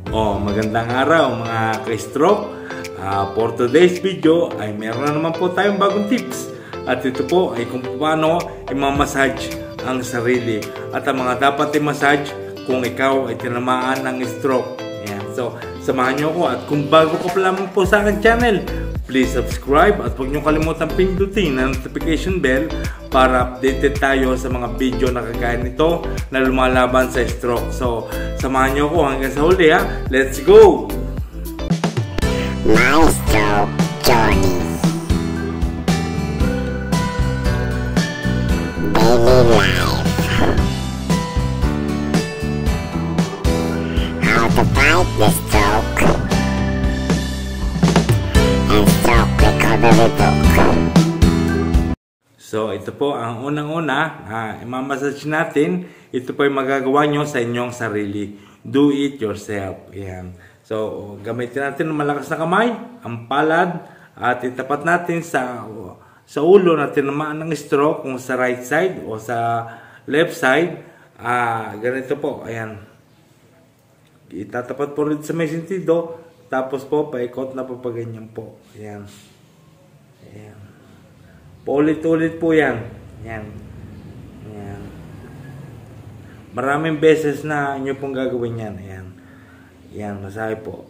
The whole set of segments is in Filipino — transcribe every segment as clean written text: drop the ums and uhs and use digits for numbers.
Magandang araw mga ka-stroke. For today's video ay meron na naman po tayong bagong tips. At ito po ay kung paano i-massage ang sarili at ang mga dapat i-massage kung ikaw ay tinamaan ng stroke. Ayan. So, samahan nyo ako at kung bago ka pa lamang po sa aking channel, please subscribe at huwag nyo kalimutan pindutin ang notification bell para updated tayo sa mga video na kagaya nito na lumalaban sa stroke. So, samahan nyo ako hanggang sa huli ha. Let's go! My Stroke Journey. Daily life. How to fight the stroke. And stroke recovery book. So, ito po ang unang-una i-massage natin. Ito po ay magagawa nyo sa inyong sarili. Do it yourself. Ayan. So, gamitin natin ng malakas na kamay, ang palad, at itapat natin sa ulo na tinamaan ng stroke, kung sa right side o sa left side. Ganito po. Ayan. Itatapat po rin sa may sentido. Tapos po, paikot na po pa ganyan po. Ayan. Ayan. Paulit-ulit po yan. Ayan. Ayan. Maraming beses na inyo pong gagawin yan. Ayan. Ayan, masahe po.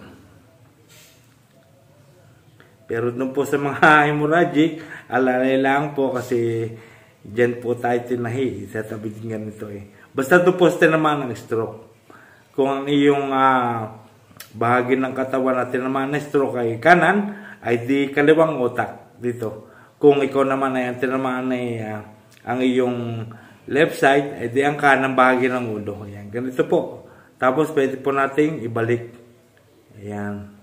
Pero dun po sa mga hemorrhagic, alalay lang po kasi dyan po tayo tinahi. Sa tabi din ganito eh. Basta doon po sa tinamaan ng stroke. Kung ang iyong bahagi ng katawan na tinamaan ng stroke ay kanan, ay di kaliwang utak dito. Kung ikaw naman ay ang tinamaan ay ang iyong left side, ay di ang kanang bahagi ng ulo. Ayan, ganito po. Tapos pwede po nating ibalik. Ayan.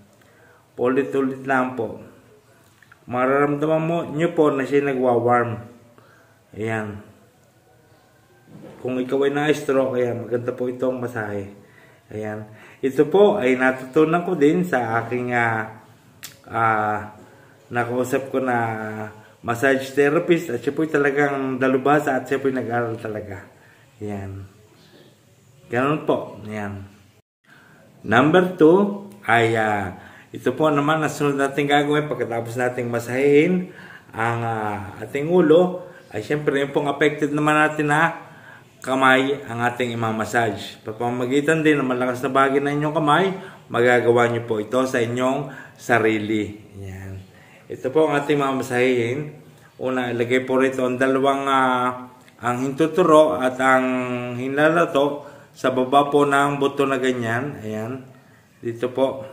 Ulit-ulit lang po. Mararamdaman mo nyo po na siya nagwa-warm. Ayan. Kung ikaw ay na-stroke, ayan, maganda po itong masahe. Ayan. Ito po ay natutunan ko din sa aking nakausap ko na massage therapist at siya po talagang dalubhasa at siya po nag-aral talaga. Ayan. Ganun po. Ayan. Number 2 ay ito po naman na sunod natin gagawin pagkatapos nating masahin ang ating ulo ay syempre yung pong affected naman natin na kamay ang ating imamassage. Papamagitan din ng malakas na bahagi ng inyong kamay, magagawa nyo po ito sa inyong sarili. Ayan. Ito po ang ating mamasahin. Una, ilagay po rito ang dalawang ang hintuturo at ang hinlalato sa baba po ng buto na ganyan. Ayan. Dito po.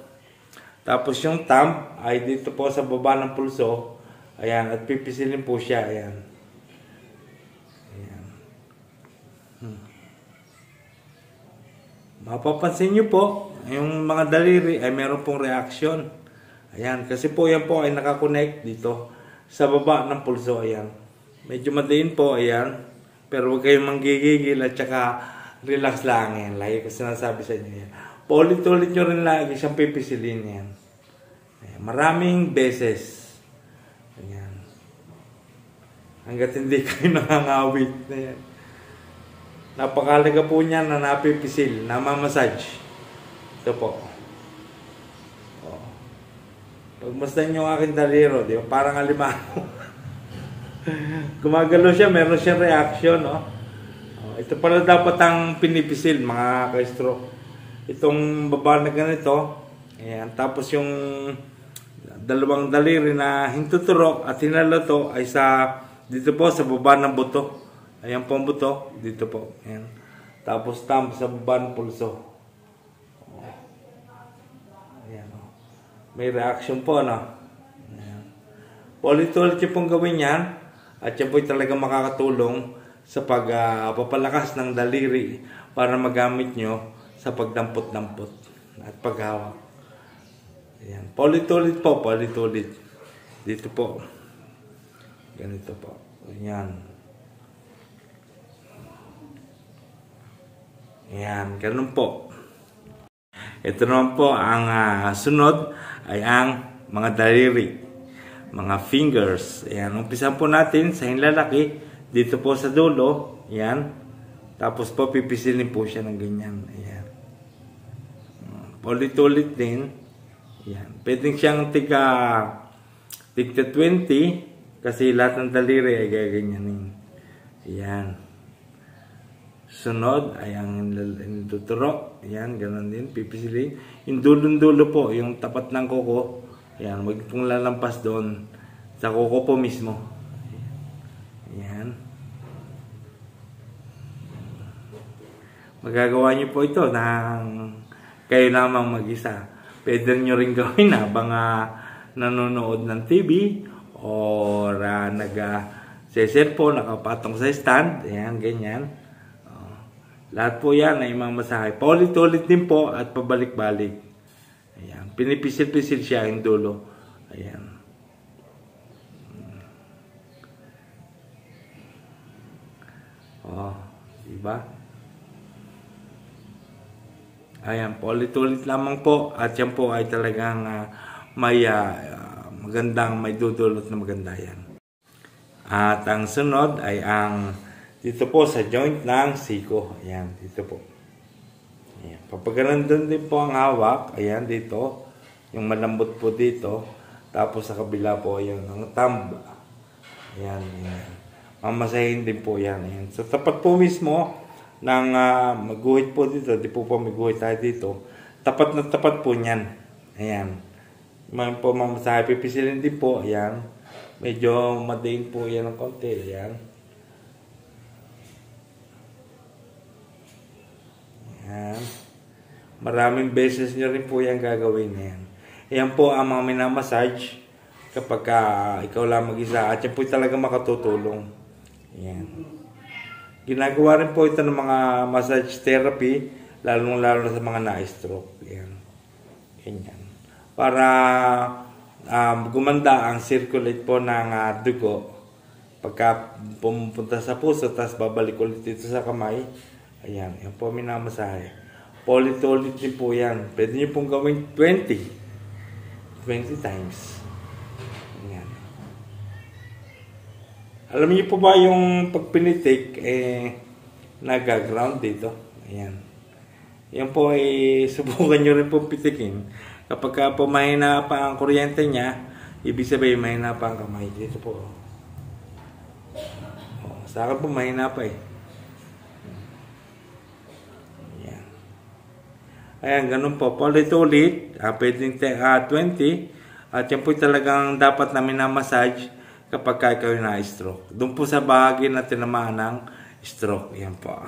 Tapos yung thumb ay dito po sa baba ng pulso. Ayan. At pipisilin po siya. Ayan. Ayan. Mapapansin nyo po, yung mga daliri ay meron pong reaction. Ayan. Kasi po yan po ay nakakonect dito sa baba ng pulso. Ayan. Medyo madiin po. Ayan. Pero huwag kayong manggigigil at saka relax lang yan. Lagi ko sinasabi sa inyo yan. Paulit-ulit nyo rin lagi siyang pipisilin yan. Ayan. Maraming beses. Ayan. Hanggat hindi kayo nangangawit. Ayan. Napakalaga po niyan na napipisil, namamassage. Ito po. Pagmasdan nyo ang aking daliro, di ba? Parang alimango. Gumagalo siya, meron siyang reaction, no? Ito pala dapat ang pinipisil, mga ka-stroke. Itong baba na ganito, ayan, tapos yung dalawang daliri na hintuturo at hinalato ay dito po sa baba ng buto. Ayan po ang buto, dito po. Ayan. Tapos thumb sa baba ng pulso. Ayan, may reaction po, no? Ayan. Ulit-ulit yung pong gawin yan at yan po talaga makakatulong sa pagpapalakas ng daliri para magamit nyo sa pagdampot-dampot at paghawak. Ayan. Paulit-ulit po, paulit-ulit. Dito po. Ganito po. Ayan. Ayan. Ganun po. Ito naman po ang sunod ay ang mga daliri. Mga fingers. Ayan. Umpisan po natin sa hinlalaki. Dito po sa dulo, yan. Tapos po pipisilin po siya ng ganyan. Ayan. Ulit-ulit din. Yan. Pwedeng siyang tigta 20 kasi lahat ng daliri ay gaganyanin. Yan. Sunod ay ang tuturo. Yan, ganun din. Pipisilin. Yung dulong-dulo po, yung tapat ng kuko. Yan, huwag pong lalampas doon. Sa kuko po mismo. Yan. Magagawa niyo po ito ng kayo lamang mag-isa. Pwede nyo rin gawin habang nanonood ng TV or nag-cellphone, nakapatong sa stand. Ayan, ganyan. Lahat po yan ay mamasahe. Paulit-ulit din po at pabalik-balik. Ayan. Pinipisil-pisil siya yung dulo. Ayan. Diba? Ayan, ulit-ulit lamang po at yan po ay talagang may magandang, may dudulot na maganda yan. At ang sunod ay ang dito po sa joint ng siko. Ayan, dito po. Ayan, papagalan doon din po ang hawak. Ayan, dito. Yung malambot po dito. Tapos sa kabila po yung ang thumb. Ayan, ayan. Mamasahin din po yan. Ayan. So tapat po mismo ng maguhit po dito, di po po maguhit tayo dito, tapat na tapat po niyan. Ayan. May po mamasahe, pipisilin din po. Ayan. Medyo madain po yan ng konti. Ayan. Ayan. Maraming beses nyo rin po yan gagawin. Ayan. Ayan po ang mga minamassage kapag ikaw lang mag-isa. At yan po talaga makatutulong. Ayan. Ginagawa rin po ito ng mga massage therapy, lalong-lalo na sa mga na-stroke. Yan. Ganyan. Para gumanda ang circulate po ng dugo. Pagka pumupunta sa puso, tapos babalik ulit dito sa kamay. Ayan. Yan po minamasahe. Ulit-ulit din po yan. Pwede nyo pong gawin 20 times. Alam niyo po ba yung pagpinitik, nag-ground dito? Ayan. Yan po ay subukan nyo rin po pitikin. Kapag po mahina pa ang kuryente niya, ibig sabihin mahina pa ang kamay. Dito po. Sa akin po mahina pa eh. Ayan. Ayan, ganun po. Ulit-ulit, pwedeng 20. At yan po talagang dapat namin na massage kapag kayo na-stroke. Doon po sa bahagi na tinamaan ng stroke. Yan po.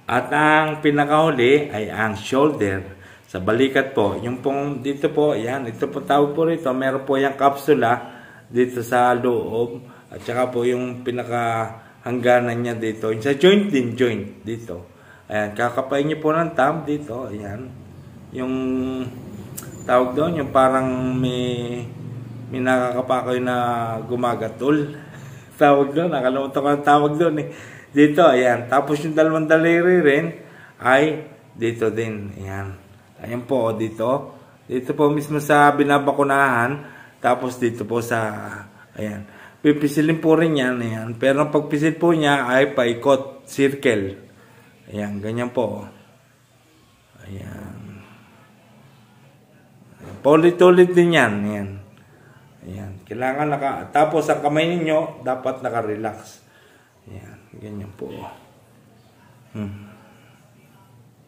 At ang pinakahuli ay ang shoulder. Sa balikat po. Yung pong dito po, yan. Ito po tawag po rito. Meron po yung kapsula dito sa loob. At saka po yung pinakahangganan niya dito. Yung sa joint din, joint dito. Ayan. Kakapain niyo po ng thumb dito. Ayan. Yung tawag doon, yung parang may nakakapa kayo na gumagatol. Tawag doon, nakalimutan ko ang tawag doon eh. Dito, ayan. Tapos yung dalawang daliri rin ay dito din. Ayan. Ayan po, dito. Dito po mismo sa binabakunahan. Tapos dito po sa, ayan. Pipisilin po rin yan. Ayan. Pero ang pagpisil po niya ay paikot, circle. Ayan, ganyan po. Ayan. Paulit-ulit din yan. Ayan. Ayan. Kailangan tapos ang kamay ninyo dapat naka-relax. Ayan. Ganyan po.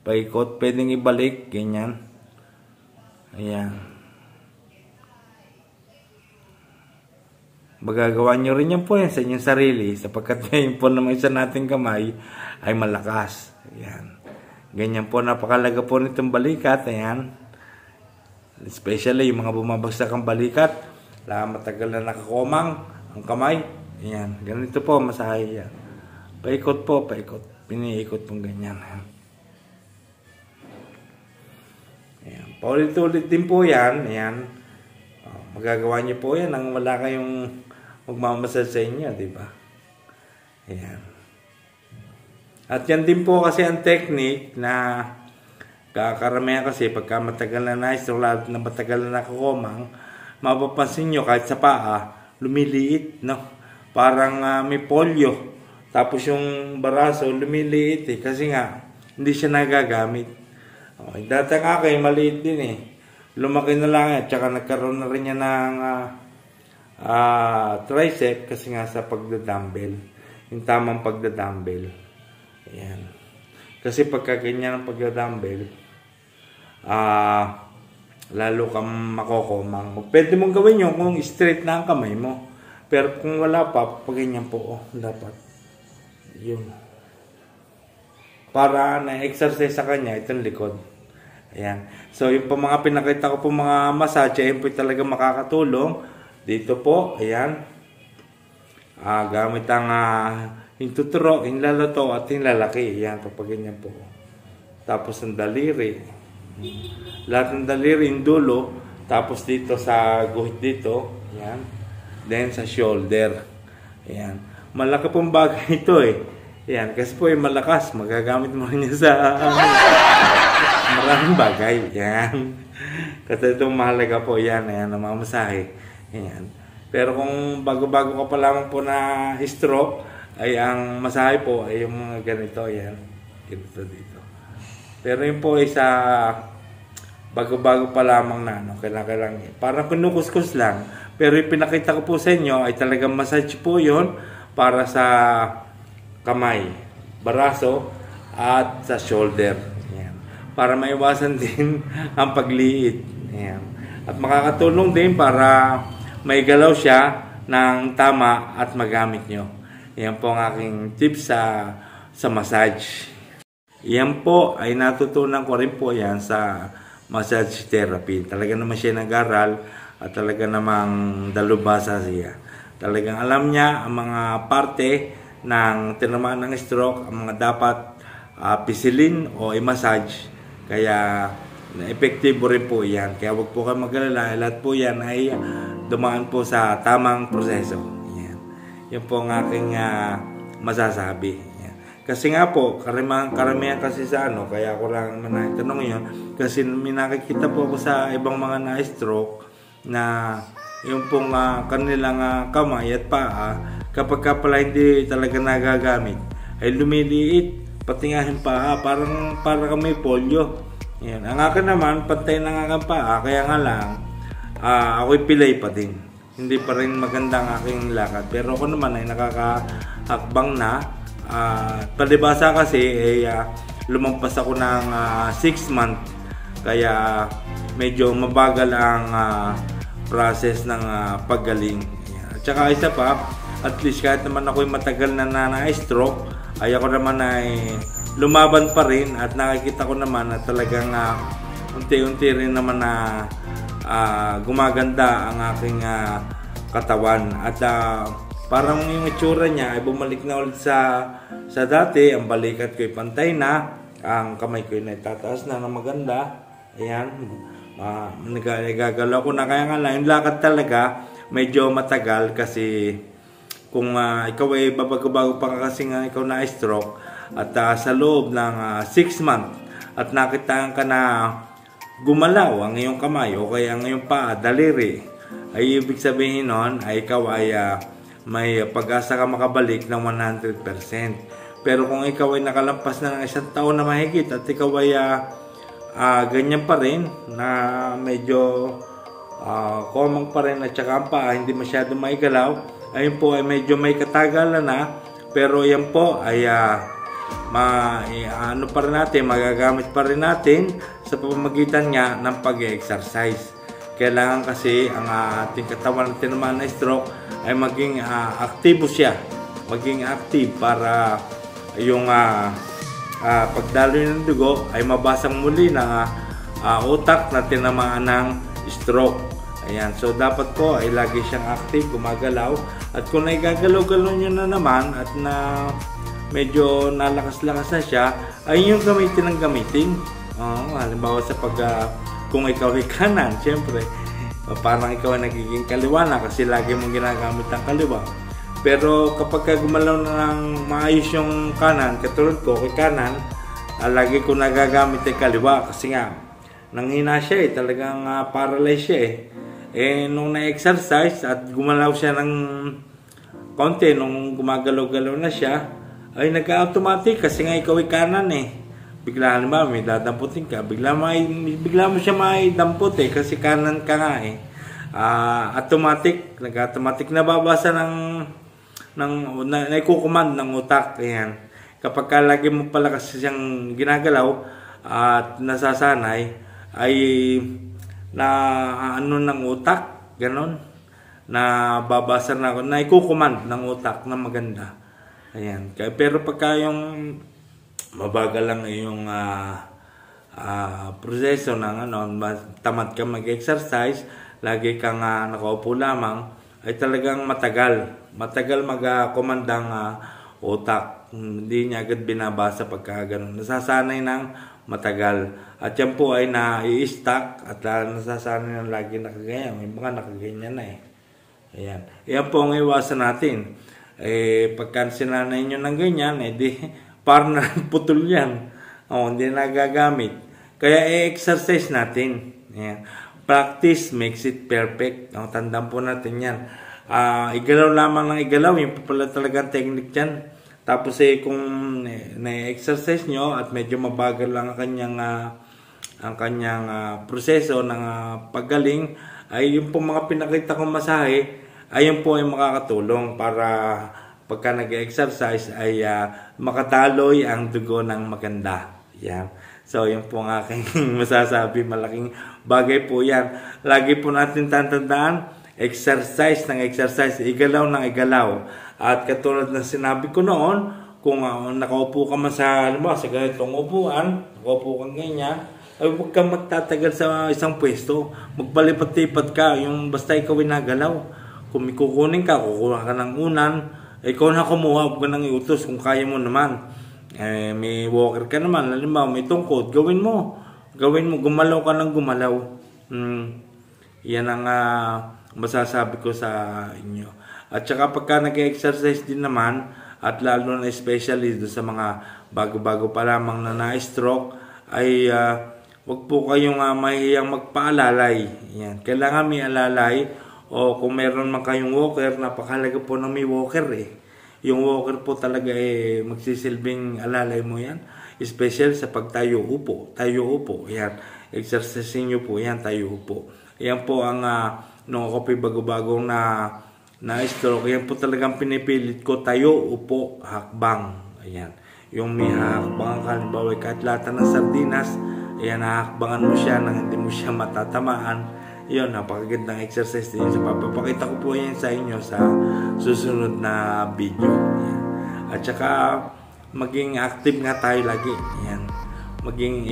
Paikot. Pwedeng ibalik. Ganyan. Ayan. Magagawa nyo rin yan po yan sa inyong sarili sapagkat ngayon po naman isa nating kamay ay malakas. Ayan. Ganyan po. Napakalaga po nitong balikat. Ayan. Especially yung mga bumabagsak ang balikat. Matagal na nakakomang ang kamay. Ayan. Ganito po, masahe yan. Paikot po, paikot. Piniikot pong ganyan. Ayan. Paulit-ulit din po yan. Ayan. Magagawa niyo po yan nang wala kayong magmamasal sa inyo, di ba? Ayan. At yan din po kasi ang technique na kakaramihan kasi pagka matagal na lalo na matagal na nakakomang, mapapansin nyo kahit sa paa, lumiliit, no? Parang may polio. Tapos yung baraso, lumiliit eh. Kasi nga, hindi siya nagagamit. Dati ang akin, maliit din eh. Lumaki na lang at saka nagkaroon na rin niya ng tricep kasi nga sa pagdadumbbell. Yung tamang pagdadumbbell. Ayan. Kasi pagka ganyan ang pagdadumbbell, lalo kang makokomang. Pwede mong gawin yun kung straight na ang kamay mo. Pero kung wala pa, pag ganyan po, dapat. Yun. Para na-exercise sa kanya, itong likod. Ayan. So, yung po mga pinakita ko po mga massage, ayun po talaga makakatulong. Dito po, ayan. Gamit ang hintuturo, hinlalato at hinlalaki. Ayan, kapag ganyan po. Tapos ang daliri. Lahat ng daliri, yung dulo. Tapos dito sa guhit dito. Ayan. Then sa shoulder. Ayan. Malaki pong bagay ito eh. Ayan. Kasi po yung malakas. Magagamit mo rin sa maraming bagay. Ayan. Kasi itong mahalaga po. Ayan. Ayan. Namamasahe. Ayan. Pero kung bago-bago ka pa lamang po na stroke, ay ang masahe po ay yung mga ganito. Ayan. Ganito dito. Pero yun po ay sa bago-bago pa lamang na ano, kailangan parang kinukuskus lang. Pero yung pinakita ko po sa inyo ay talagang massage po yun para sa kamay, baraso at sa shoulder. Ayan. Para maiwasan din ang pagliit. Ayan. At makakatulong din para may galaw siya ng tama at magamit nyo. Ayan po ang aking tips sa massage. Yan po ay natutunan ko rin po yan sa massage therapy. Talaga naman siya nag-aral at talaga namang dalubhasa siya. Talagang alam niya ang mga parte ng tinamaan ng stroke, ang mga dapat pisilin o i-massage. Kaya epektibo rin po yan. Kaya wag po kayo mag-alala. Lahat po yan ay dumaan po sa tamang proseso. Yan. Yan po ang aking masasabi. Kasi nga po, karamihan kasi sa ano, kaya ako lang naman tanong yun, kasi may nakikita po ako sa ibang mga na-stroke na yung pong kanilang kamay at paa, kapag ka pala hindi talaga nagagamit, ay lumiliit, pati nga yung paa, para may polio. Yan. Ang akin naman, pantay na nga ang paa, kaya nga lang, ako'y pilay pa din. Hindi pa rin maganda ang aking lakad, pero ako naman ay nakakahakbang na. Palibasa kasi lumampas ako ng 6 months, kaya medyo mabagal ang process ng paggaling. At saka isa pa, at least kahit naman ako'y matagal na na-stroke, ay ako naman ay lumaban pa rin at nakikita ko naman na talagang unti-unti rin naman na gumaganda ang aking katawan. At parang yung itsura niya ay bumalik na ulit sa dati. Ang balikat ko ay pantay na. Ang kamay ko ay tataas na maganda. Ayan. Nagagalaw ko na. Kaya nga lang, yung lakad talaga medyo matagal kasi kung ikaw ay babago-bago pa kasi nga ikaw na stroke at sa loob ng 6 months at nakita ka na gumalaw ang iyong kamay o kaya ang iyong paa, daliri, ay ibig sabihin nun ay ikaw ay may pag-asa ka makabalik ng 100%. Pero kung ikaw ay nakalampas na ng 1 taon na mahigit at ikaw ay ganyan pa rin na medyo komang pa rin at saka ang paa hindi masyado maigalaw, ayun po ay medyo may katagalan na, pero yan po ay ano pa rin natin, magagamit pa rin natin sa pamamagitan niya ng pag-exercise. Kailangan kasi ang ating katawan na tinamaan na stroke ay maging aktibo siya, maging active para yung pagdaloy ng dugo ay mabasang muli ng utak na tinamaan ng stroke. Ayan, so dapat po ay lagi siyang active, gumagalaw. At kung naigagalaw-galaw nyo na naman at na medyo nalakas-lakas na siya, ay yung gamitin ng gamitin. Halimbawa sa kung ikaw ay kanan, syempre, parang ikaw ay nagiging kaliwa na kasi lagi mong ginagamit ang kaliwa. Pero kapag gumalaw na ng maayos yung kanan, katulad ko, kay kanan, lagi ko nagagamit ang kaliwa kasi nga, nanghina siya talagang paralyzed siya nung na-exercise at gumalaw siya ng konti, nung gumagalaw-galaw na siya, ay nag-automatic kasi nga ikaw ay kanan bigla halimbawa may dadamputin ka, bigla mo siya maidampot kasi kanan ka nga nag-automatic nababasa ng naikukumand ng utak. Ayan. Kapag lagi mo pala kasi siyang ginagalaw at nasasanay, ay na ng utak, ganon, na babasa na ako, naikukumand ng utak na maganda. Ayan. Pero pagka yung mabagal lang yung proseso ng tamad ka mag-exercise, lagi kang nakaupo lamang, ay talagang matagal mag-komandang utak. Hindi niya agad binabasa pagka ganun. Nasasanay ng matagal. At yan po ay na-i-stack at nasasanay ng lagi nakaganyan. May mga nakaganyan na Ayan. Yan po ang iwasan natin. Pagka sinanay nyo ng ganyan, parang putol yan. Hindi nagagamit. Kaya i-exercise natin. Ayan. Practice makes it perfect. Tandaan po natin yan. Igalaw lamang ng igalaw. Yung po pala talagang technique yan. Tapos kung na-exercise nyo at medyo mabagal lang ang kanyang proseso ng paggaling, ay yung po mga pinakita kong masahe, ay yun po ay makakatulong para pagka nag-exercise ay makataloy ang dugo ng maganda. Yan. So, yun po ang aking masasabi. Malaking bagay po yan. Lagi po natin tandaan, exercise ng exercise, igalaw ng igalaw. At katulad ng sinabi ko noon, kung nakaupo ka man sa ganitong upuan, nakaupo kang ganyan, ay huwag kang magtatagal sa isang pwesto. Magpalipat-lipat ka, yung basta ikaw ay nagalaw. Kung may kukunin ka, kukuha ka ng unan, ikaw na kumuha, huwag ka nang iutos kung kaya mo naman. May walker ka naman, halimbawa may tungkod, gawin mo, gumalaw ka ng gumalaw. Yan ang masasabi ko sa inyo. At saka pagka nag-exercise din naman, at lalo na especially doon sa mga bago-bago pa lamang na na-stroke, ay wag po kayong mahihiyang magpaalalay. Yan. Kailangan may alalay, o kung meron man kayong walker, napakahalaga po na may walker Yung walker po talaga magsisilbing alalay mo yan. Especially sa pagtayo upo. Tayo upo. Yan. Exercise nyo po yan, tayo upo. Yan po ang nung ako bago-bagong na-stroke. Yan po talagang pinipilit ko, tayo upo, hakbang. Ayan. Yung may hakbang halimbawa kahit lata ng sardinas, ayan, hakbangan mo siya nang hindi mo siya matatamaan. Yun, napakagandang exercise din. So, papapakita ko po yan sa inyo sa susunod na video. Yan. At saka, maging active nga tayo lagi. Yan.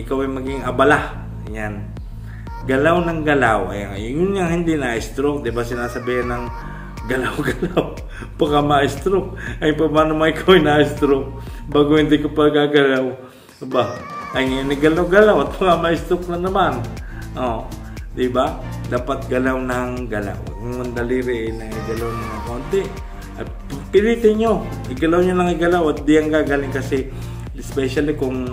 Ikaw ay maging abala. Yan. Galaw ng galaw. Ayan. Yun yung hindi na-stroke. Diba sinasabihan ng galaw-galaw. Pagka ma-stroke. Ay, paano mga ikaw ay na-stroke? Bago hindi ko pa gagalaw. Diba? Ay, galaw-galaw. At pagka ma-stroke na naman. Diba? Dapat galaw ng galaw. Kung daliri na igalaw nyo ng konti. At pilitin nyo. Igalaw nyo lang igalaw at di ang gagaling kasi especially kung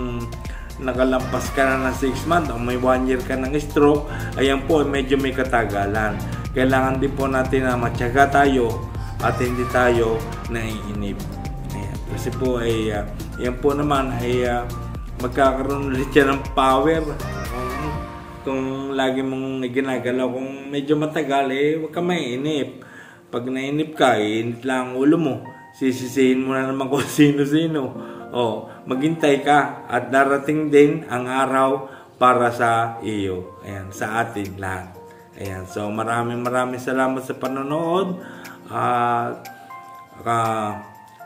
nakalampas ka na ng 6 months o may 1 year ka ng stroke, ayan po medyo may katagalan. Kailangan din po natin na matyaga tayo at hindi tayo naiinip. Ayan. Kasi po ay yan po naman ay magkakaroon ulit yan ng power. Kung lagi mong ginagalaw, kung medyo matagal, huwag ka mainip. Pag nainip ka, init lang ang ulo mo. Sisisihin mo na naman kung sino-sino. Maghintay ka at darating din ang araw para sa iyo. Ayan, sa atin lahat. Ayan, so maraming salamat sa panonood.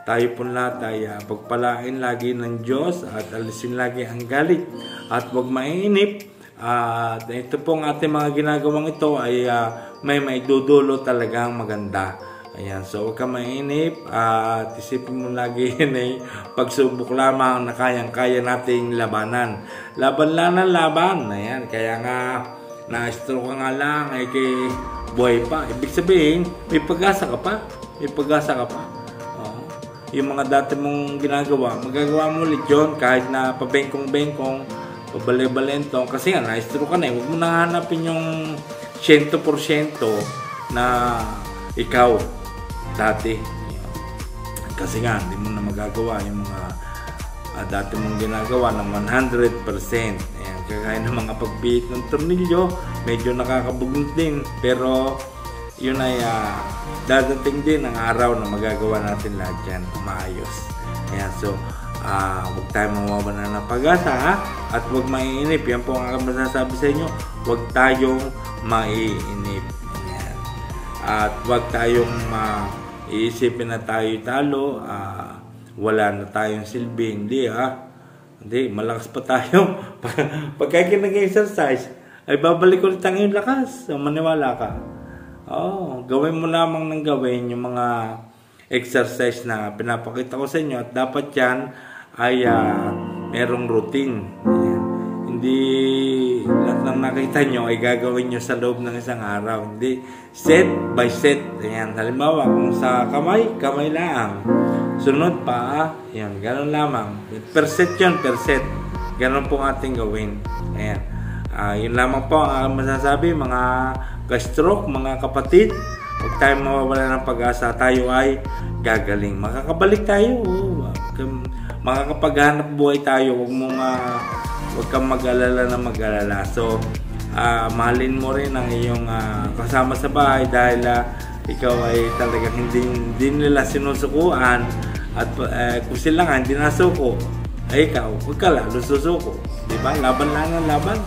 Tayo po lahat ay pagpalain lagi ng Diyos at alisin lagi ang galit at huwag mainip. Ito pong ating mga ginagawang ito ay may maidudulot talagang maganda. Ayan, so huwag ka mainip at isipin mo lagi na pagsubok lamang na kayang-kaya nating labanan. Laban. Ayan, kaya nga na-stroke ka nga lang ay kay buhay pa. Ibig sabihin, may pag-asa ka pa. Yung mga dati mong ginagawa, magagawa mo ulit yun kahit na pabengkong-bengkong, pabali-balentong, kasi nga na-stroke ka na. Huwag mo nang hanapin yung 100% na ikaw dati. Kasi nga, hindi mo na magagawa yung mga dati mong ginagawa ng 100%. Ayan, kagaya ng mga pagpihit ng tornilyo, medyo nakakabugnot din. Pero yun ay dadating din ang araw na magagawa natin lahat yan maayos. Ayan, so huwag tayong mawawala ng pag-asa, ha? At huwag maiinip. Yan po ang aking masasabi sa inyo. Huwag tayong maiinip. Ayan. At huwag tayong iisipin na tayo talo, wala na tayong silbi. Hindi, ha? Hindi, malakas pa tayo. Pagka nag-exercise, ay babalik ulit ang iyong lakas. So, maniwala ka. Gawin mo lamang ng gawin yung mga exercise na pinapakita ko sa inyo, at dapat yan ay merong routine. Ayan. Hindi lahat ng nakita nyo ay gagawin nyo sa loob ng isang araw. Hindi, set by set. Ayan. Halimbawa, kung sa kamay lang. Sunod pa, ayan, ganun lamang. Per set yun, per set. Ganun po ating gawin. Ayan. Yun lamang po ang masasabi, mga ka-stroke, mga kapatid. Huwag tayong mawawala ng pag-asa. Tayo ay gagaling. Makakabalik tayo. Makakapaghanap buhay tayo. Huwag kang mag-alala na mag-alala. So, mahalin mo rin ang iyong kasama sa bahay dahil ikaw ay talagang hindi nila sinusukuan. At kung sila nga hindi nasuko, ay ikaw, huwag ka lalo susuko. Diba? Laban lang ang laban.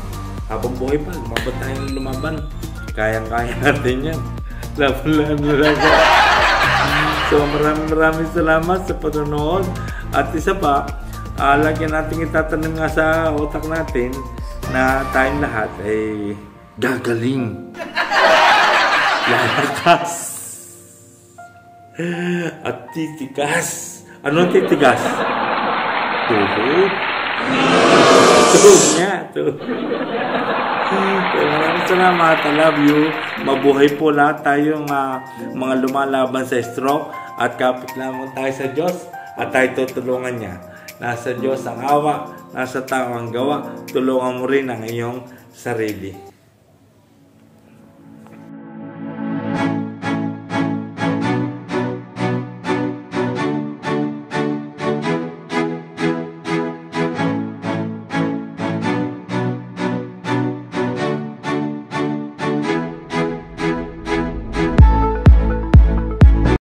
Habang buhay pa, lumaban tayo ng lumaban. Kayang-kaya natin yan. Laban. So maraming salamat sa panonood. At isa pa, lagi natin itatanong nga sa utak natin na tayong lahat ay gagaling, lalakas, at titigas. Anong titigas? Tuhod. Tuhod niya. Maraming salamat. I love you. Mabuhay po lahat tayong mga lumalaban sa stroke, at kapit lamang tayo sa Diyos at tayo tutulungan niya. Nasa Diyos ang awa, nasa tao ang gawa. Tulungan mo rin ang iyong sarili.